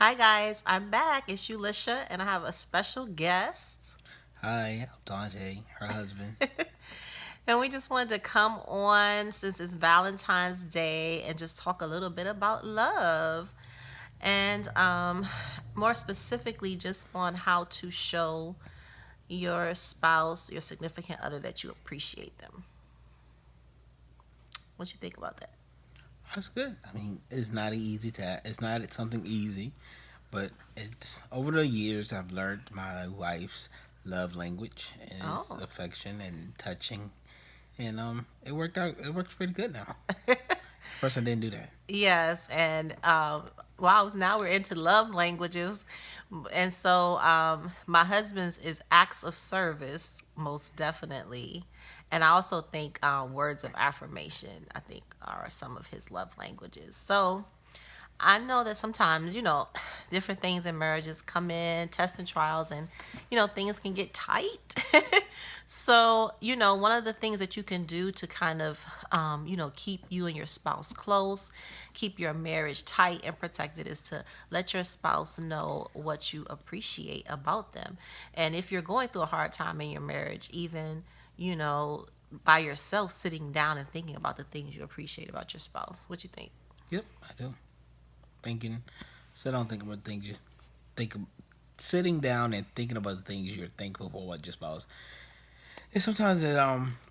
Hi guys, I'm back. It's Yulisha, and I have a special guest. Hi, I'm Dante, her husband. And we just wanted to come on since it's Valentine's Day and just talk a little bit about love. And more specifically, just on how to show your spouse, your significant other, that you appreciate them. What you think about that? That's good. I mean, it's not an easy task. It's not something easy, but it's over the years I've learned my wife's love language is Oh. affection and touching, and it worked out. It works pretty good now. First, I didn't do that. Yes, and wow, now we're into love languages, and so my husband's is acts of service, most definitely, and I also think words of affirmation, I think, are some of his love languages. So I know that sometimes, different things in marriages come in, tests and trials, and, things can get tight. So, one of the things that you can do to kind of, keep you and your spouse close, keep your marriage tight and protected is to let your spouse know what you appreciate about them. And if you're going through a hard time in your marriage, even, by yourself sitting down and thinking about the things you appreciate about your spouse, what you think? Yep, I do. Thinking, sit down, thinking about things you think. Sitting down and thinking about the things you're thankful for, what your spouse. And sometimes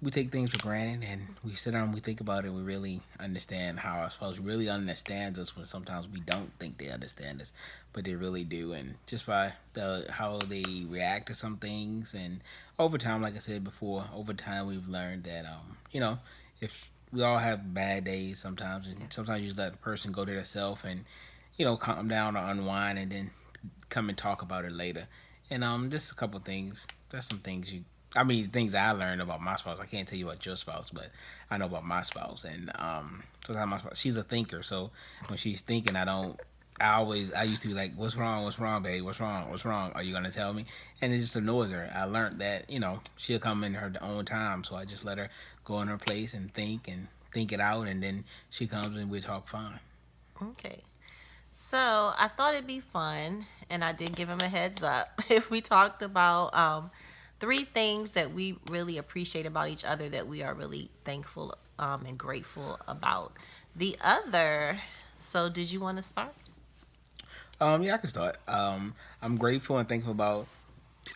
we take things for granted, and we sit down and we think about it. We really understand how our spouse really understands us. When sometimes we don't think they understand us, but they really do. And just by the how they react to some things, and over time, like I said before, over time we've learned that if we all have bad days sometimes, and sometimes you just let the person go to themselves and calm down or unwind, and then come and talk about it later. And just a couple things. That's some things you. I mean, things I learned about my spouse. I can't tell you about your spouse, but I know about my spouse. And sometimes my spouse, she's a thinker, so when she's thinking, I don't. I used to be like, "What's wrong? What's wrong, babe? What's wrong? What's wrong? Are you gonna tell me?" And it just annoys her. I learned that she'll come in her own time, so I just let her go in her place and think it out, and then she comes and we talk fine. Okay. So I thought it'd be fun, and I did give him a heads up if we talked about three things that we really appreciate about each other that we are really thankful and grateful about the other. So, did you want to start? Yeah, I can start. I'm grateful and thankful about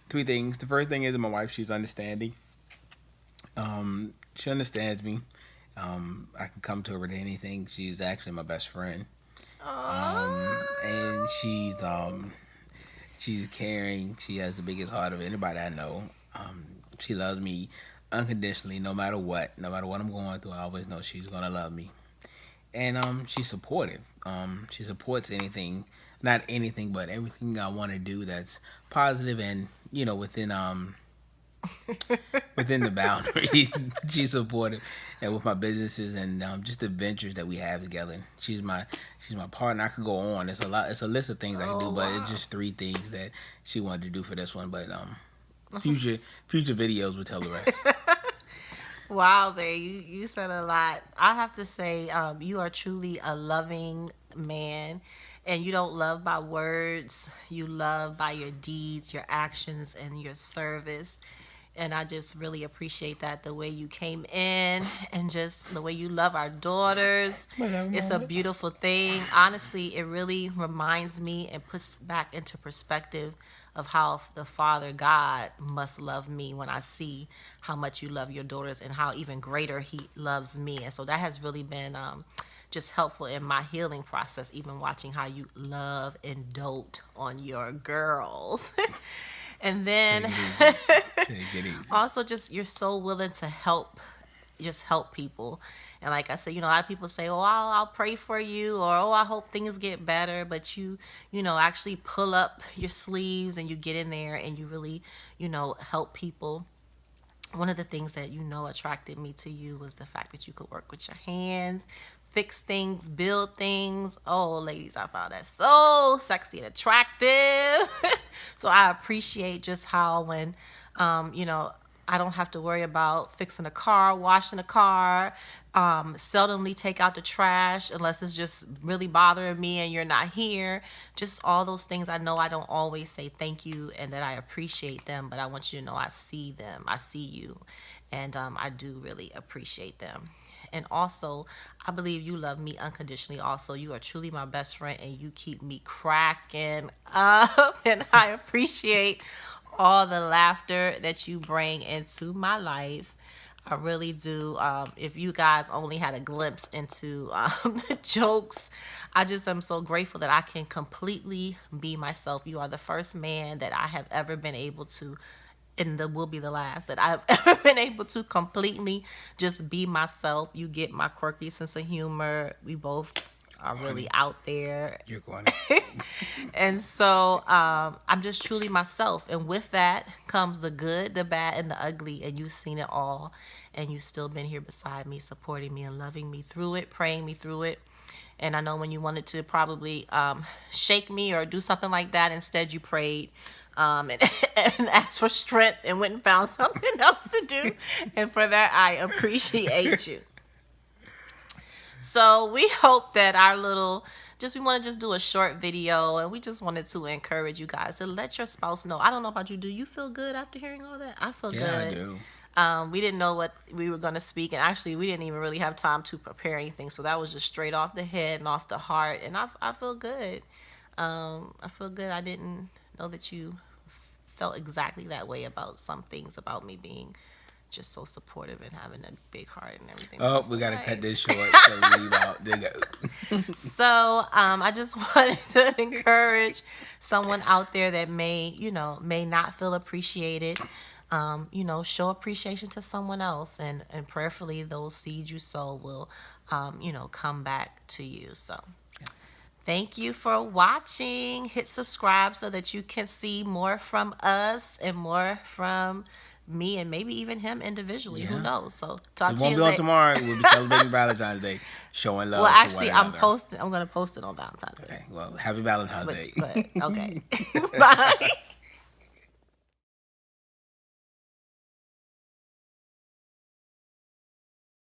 three things. The first thing is my wife. She's understanding. She understands me. I can come to her with anything. She's actually my best friend. And she's caring. She has the biggest heart of anybody I know. She loves me unconditionally, no matter what. No matter what I'm going through, I always know she's gonna love me. And she's supportive. She supports anything, not anything, but everything I want to do that's positive and within the boundaries. She's supportive, and with my businesses and just the ventures that we have together. She's my partner. I could go on. It's a lot. It's a list of things I can do, Oh, but it's wow. just three things that she wanted to do for this one. But future future videos will tell the rest. Wow, babe, you said a lot. I have to say, you are truly a loving man, and you don't love by words. You love by your deeds, your actions, and your service. And I just really appreciate that the way you came in and just the way you love our daughters. Whatever, It's a moment. beautiful thing. Honestly, it really reminds me and puts back into perspective of how the Father God must love me when I see how much you love your daughters and how even greater He loves me. And so that has really been just helpful in my healing process, even watching how you love and dote on your girls. And then Take it easy. Take it easy. also just you're so willing to help people. And like I said, a lot of people say, "Oh, I'll pray for you," or "Oh, I hope things get better." But actually pull up your sleeves and you get in there and you really, help people. One of the things that attracted me to you was the fact that you could work with your hands, fix things, build things. Oh, ladies, I found that so sexy and attractive. So I appreciate just how when, um, you know, I don't have to worry about fixing a car, washing a car, seldomly take out the trash unless it's just really bothering me and you're not here. Just all those things. I know I don't always say thank you and that I appreciate them, but I want you to know I see them. I see you. And I do really appreciate them. And also, I believe you love me unconditionally. Also, you are truly my best friend and you keep me cracking up. And I appreciate all the laughter that you bring into my life. I really do. If you guys only had a glimpse into the jokes, I just am so grateful that I can completely be myself. You are the first man that I have ever been able to, and the will be the last that I've ever been able to completely just be myself. You get my quirky sense of humor. We both are really Corny. out there. You're corny. And so I'm just truly myself. And with that comes the good, the bad, and the ugly. And you've seen it all. And you've still been here beside me, supporting me and loving me through it, praying me through it. And I know when you wanted to probably shake me or do something like that, instead you prayed and, and asked for strength and went and found something else to do. And for that, I appreciate you. So we hope that our little we want to just do a short video, and we just wanted to encourage you guys to let your spouse know. I don't know about you. Do you feel good after hearing all that? I feel Yeah, I good. do. We didn't know what we were going to speak, and actually we didn't even really have time to prepare anything, so that was just straight off the head and off the heart, and I feel good. I feel good. I didn't know that you felt exactly that way about some things about me being just so supportive and having a big heart and everything. Oh, we gotta cut this short. So we leave out. There you go. So I just wanted to encourage someone out there that may not feel appreciated. Show appreciation to someone else, and prayerfully those seeds you sow will, come back to you. So thank you for watching. Hit subscribe so that you can see more from us and more from me and maybe even him individually. Yeah. Who knows? So talk It to won't you be on later. tomorrow. We'll be celebrating Valentine's Day, showing love. Well, to actually, one I'm another. posting. I'm gonna post it on Valentine's Day. Okay. Well, happy Valentine's Day. But okay. Bye.